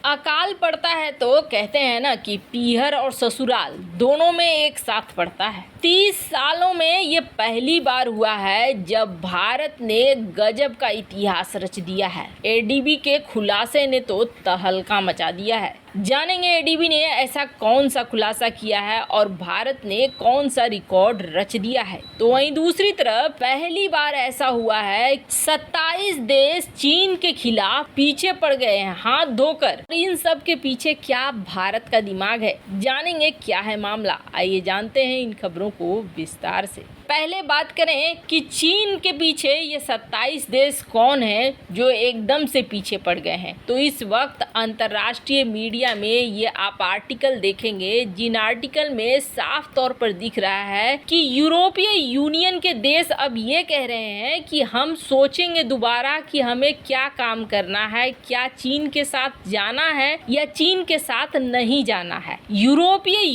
अकाल पड़ता है तो कहते हैं ना कि पीहर और ससुराल दोनों में एक साथ पड़ता है। 30 सालों में ये पहली बार हुआ है जब भारत ने गजब का इतिहास रच दिया है। एडीबी के खुलासे ने तो तहलका मचा दिया है। जानेंगे एडीबी ने ऐसा कौन सा खुलासा किया है और भारत ने कौन सा रिकॉर्ड रच दिया है। तो वहीं दूसरी तरफ पहली बार ऐसा हुआ है 27 देश चीन के खिलाफ पीछे पड़ गए हैं हाथ धोकर। इन सब के पीछे क्या भारत का दिमाग है, जानेंगे क्या है मामला। आइए जानते हैं इन खबरों को विस्तार से। पहले बात करें कि चीन के पीछे ये 27 देश कौन है जो एकदम से पीछे पड़ गए हैं। तो इस वक्त अंतर्राष्ट्रीय मीडिया में ये आप आर्टिकल देखेंगे जिन आर्टिकल में साफ तौर पर दिख रहा है कि यूरोपीय यूनियन के देश अब ये कह रहे हैं कि हम सोचेंगे दोबारा कि हमें क्या काम करना है, क्या चीन के साथ जाना है या चीन के साथ नहीं जाना है। यूरोपीय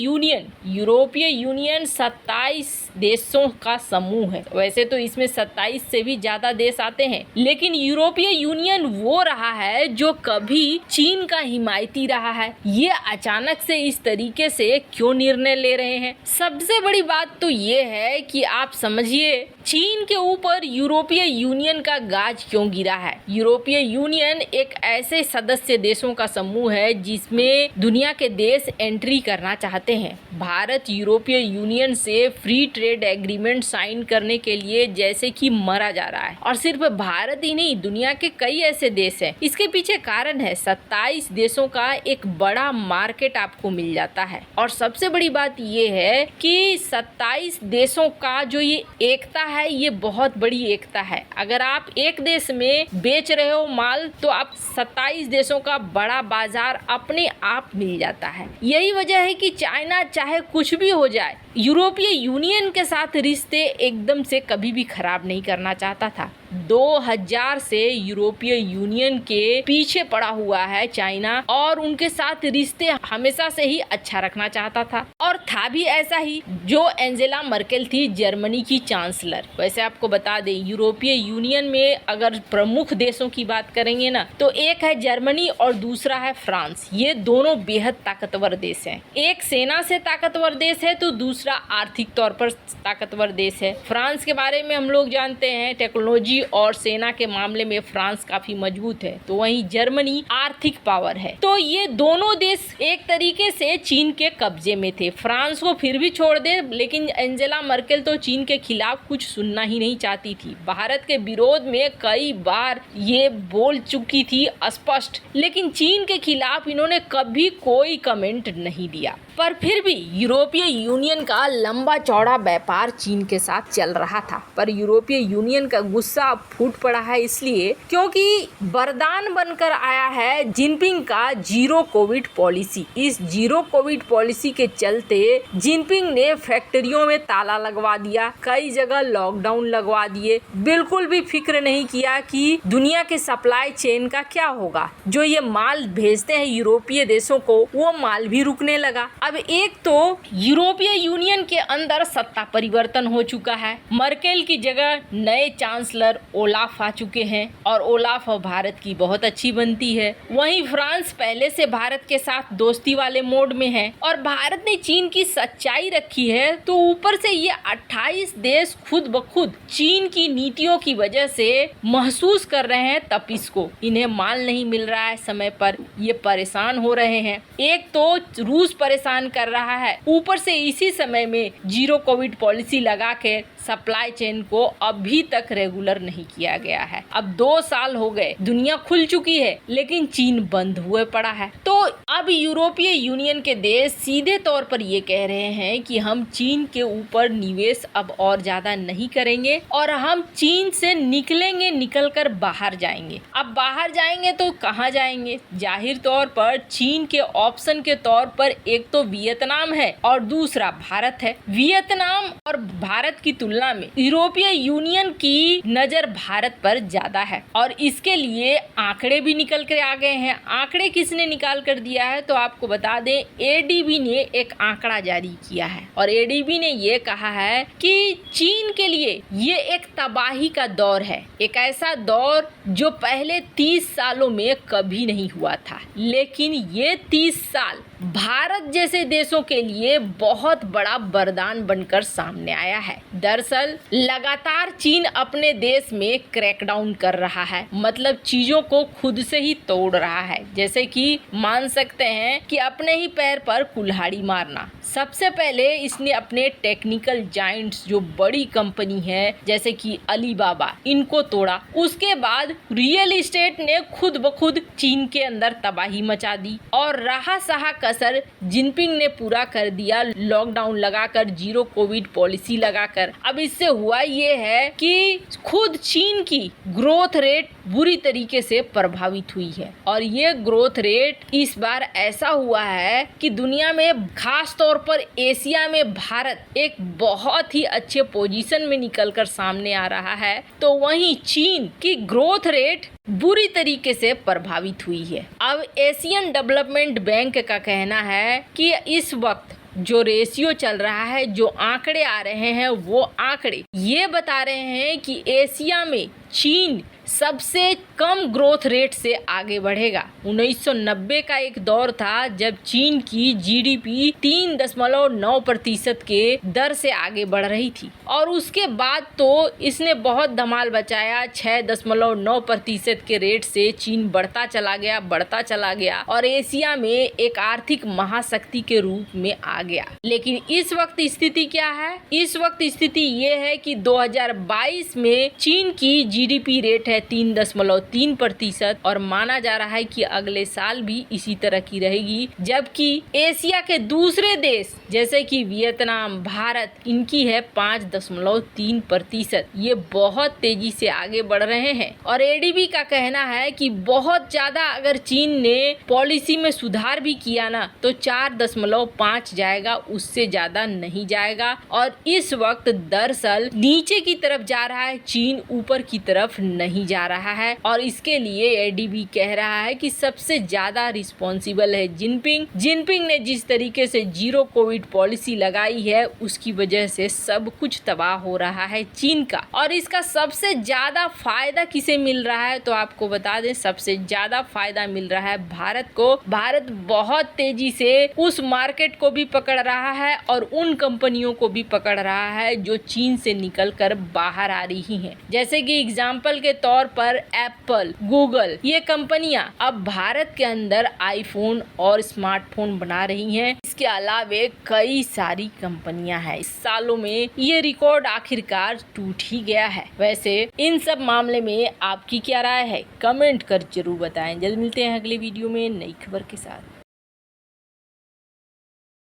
यूनियन 27 देशों का समूह है। वैसे तो इसमें 27 से भी ज्यादा देश आते हैं, लेकिन यूरोपीय यूनियन वो रहा है जो कभी चीन का हिमायती रहा है। ये अचानक से इस तरीके से क्यों निर्णय ले रहे हैं? सबसे बड़ी बात तो ये है कि आप समझिए चीन के ऊपर यूरोपीय यूनियन का गाज क्यों गिरा है। यूरोपीय यूनियन एक ऐसे सदस्य देशों का समूह है जिसमें दुनिया के देश एंट्री करना चाहते हैं। भारत यूरोपीय यूनियन से फ्री ट्रेड एग्रीमेंट साइन करने के लिए जैसे कि मरा जा रहा है, और सिर्फ भारत ही नहीं दुनिया के कई ऐसे देश हैं। इसके पीछे कारण है 27 देशों का एक बड़ा मार्केट आपको मिल जाता है। और सबसे बड़ी बात ये है कि 27 देशों का जो ये एकता है ये बहुत बड़ी एकता है। अगर आप एक देश में बेच रहे हो माल तो आप 27 देशों का बड़ा बाजार अपने आप मिल जाता है। यही वजह है कि चाइना चाहे कुछ भी हो जाए यूरोपीय यूनियन के साथ रिश्ते एकदम से कभी भी खराब नहीं करना चाहता था। 2000 से यूरोपीय यूनियन के पीछे पड़ा हुआ है चाइना, और उनके साथ रिश्ते हमेशा से ही अच्छा रखना चाहता था। और था भी ऐसा ही जो एंजेला मर्केल थी, जर्मनी की चांसलर। वैसे आपको बता दें यूरोपीय यूनियन में अगर प्रमुख देशों की बात करेंगे ना तो एक है जर्मनी और दूसरा है फ्रांस। ये दोनों बेहद ताकतवर देश हैं। एक सेना से ताकतवर देश है तो दूसरा आर्थिक तौर पर ताकतवर देश है। फ्रांस के बारे में हम लोग जानते हैं टेक्नोलॉजी और सेना के मामले में फ्रांस काफी मजबूत है, तो वहीं जर्मनी आर्थिक पावर है। तो ये दोनों देश एक तरीके से चीन के कब्जे में थे। फ्रांस को फिर भी छोड़ दे, लेकिन एंजेला मर्केल तो चीन के खिलाफ कुछ सुनना ही नहीं चाहती थी। भारत के विरोध में कई बार ये बोल चुकी थी स्पष्ट, लेकिन चीन के खिलाफ इन्होंने कभी कोई कमेंट नहीं दिया। पर फिर भी यूरोपीय यूनियन का लंबा चौड़ा व्यापार चीन के साथ चल रहा था। पर यूरोपीय यूनियन का गुस्सा फूट पड़ा है इसलिए क्योंकि वरदान बनकर आया है जिनपिंग का जीरो कोविड पॉलिसी। इस जीरो कोविड पॉलिसी के चलते जिनपिंग ने फैक्ट्रियों में ताला लगवा दिया, कई जगह लॉकडाउन लगवा दिए, बिल्कुल भी फिक्र नहीं किया कि दुनिया के सप्लाई चेन का क्या होगा। जो ये माल भेजते हैं यूरोपीय देशों को, वो माल भी रुकने लगा। अब एक तो यूरोपीय यूनियन के अंदर सत्ता परिवर्तन हो चुका है। मर्केल की जगह नए चांसलर ओलाफ आ चुके हैं और ओलाफ भारत की बहुत अच्छी बनती है। वहीं फ्रांस पहले से भारत के साथ दोस्ती वाले मोड में है और भारत ने चीन की सच्चाई रखी है। तो ऊपर से ये 28 देश खुद ब खुद चीन की नीतियों की वजह से महसूस कर रहे हैं तपिश को। इन्हें माल नहीं मिल रहा है समय पर, ये परेशान हो रहे हैं। एक तो रूस परेशान कर रहा है, ऊपर से इसी समय में जीरो कोविड पॉलिसी लगा के सप्लाई चेन को अभी तक रेगुलर नहीं किया गया है। अब 2 साल हो गए, दुनिया खुल चुकी है लेकिन चीन बंद हुए पड़ा है। तो अब यूरोपीय यूनियन के देश सीधे तौर पर ये कह रहे हैं कि हम चीन के ऊपर निवेश अब और ज्यादा नहीं करेंगे और हम चीन से निकलेंगे, निकल कर बाहर जाएंगे। अब बाहर जाएंगे तो कहाँ जाएंगे? जाहिर तौर पर चीन के ऑप्शन के तौर पर एक तो वियतनाम है और दूसरा भारत है। वियतनाम और भारत की तुलना में यूरोपीय यूनियन की नजर भारत पर ज्यादा है और इसके लिए आंकड़े भी निकल कर आ गए हैं। आंकड़े किसने निकाल कर दिया किया है तो आपको बता दें एडीबी ने एक आंकड़ा जारी किया है और एडीबी ने ये कहा है कि चीन के लिए ये एक तबाही का दौर है, एक ऐसा दौर जो पहले 30 सालों में कभी नहीं हुआ था। लेकिन ये 30 साल भारत जैसे देशों के लिए बहुत बड़ा वरदान बनकर सामने आया है। दरअसल लगातार चीन अपने देश में क्रैकडाउन कर रहा है, मतलब चीजों को खुद से ही तोड़ रहा है। जैसे कि मान सकते हैं कि अपने ही पैर पर कुल्हाड़ी मारना। सबसे पहले इसने अपने टेक्निकल जायंट्स जो बड़ी कंपनी है जैसे कि अलीबाबा, इनको तोड़ा। उसके बाद रियल एस्टेट ने खुद ब खुद चीन के अंदर तबाही मचा दी और रहा सहा कसर जिनपिंग ने पूरा कर दिया, लॉकडाउन लगाकर, जीरो कोविड पॉलिसी लगाकर। अब इससे हुआ ये है कि खुद चीन की ग्रोथ रेट बुरी तरीके से प्रभावित हुई है और ये ग्रोथ रेट इस बार ऐसा हुआ है कि दुनिया में खास तौर पर एशिया में भारत एक बहुत ही अच्छे पोजीशन में निकलकर सामने आ रहा है, तो वहीं चीन की ग्रोथ रेट बुरी तरीके से प्रभावित हुई है। अब एशियन डेवलपमेंट बैंक का कहना है कि इस वक्त जो रेशियो चल रहा है, जो आंकड़े आ रहे हैं, वो आंकड़े ये बता रहे हैं कि एशिया में चीन सबसे कम ग्रोथ रेट से आगे बढ़ेगा। 1990 का एक दौर था जब चीन की जीडीपी 3.9% के दर से आगे बढ़ रही थी और उसके बाद तो इसने बहुत धमाल बचाया। 6.9% के रेट से चीन बढ़ता चला गया और एशिया में एक आर्थिक महाशक्ति के रूप में आ गया। लेकिन इस वक्त स्थिति क्या है? इस वक्त स्थिति ये है कि 2022 में चीन की जीडीपी रेट है 3.3% और माना जा रहा है कि अगले साल भी इसी तरह की रहेगी। जबकि एशिया के दूसरे देश जैसे कि वियतनाम, भारत, इनकी है 5.3%। ये बहुत तेजी से आगे बढ़ रहे हैं और एडीबी का कहना है कि बहुत ज्यादा अगर चीन ने पॉलिसी में सुधार भी किया ना तो 4.5 जाएगा, उससे ज्यादा नहीं जाएगा। और इस वक्त दरअसल नीचे की तरफ जा रहा है, चीन ऊपर की तरफ नहीं जा रहा है और इसके लिए एडीबी कह रहा है कि सबसे ज्यादा रिस्पॉन्सिबल है जिनपिंग ने जिस तरीके से जीरो कोविड पॉलिसी लगाई है उसकी वजह से सब कुछ तबाह हो रहा है चीन का। और इसका सबसे ज्यादा फायदा किसे मिल रहा है तो आपको बता दें सबसे ज्यादा फायदा मिल रहा है भारत को। भारत बहुत तेजी से उस मार्केट को भी पकड़ रहा है और उन कंपनियों को भी पकड़ रहा है जो चीन से निकल कर बाहर आ रही हैं। जैसे कि एग्जाम्पल के तौर पर एप्पल, गूगल, ये कंपनियां अब भारत के अंदर आईफोन और स्मार्टफोन बना रही हैं। इसके अलावे कई सारी कंपनियां हैं। इस सालों में ये रिकॉर्ड आखिरकार टूट ही गया है। वैसे इन सब मामले में आपकी क्या राय है? कमेंट कर जरूर बताएं। जल्द मिलते हैं अगले वीडियो में नई खबर के साथ।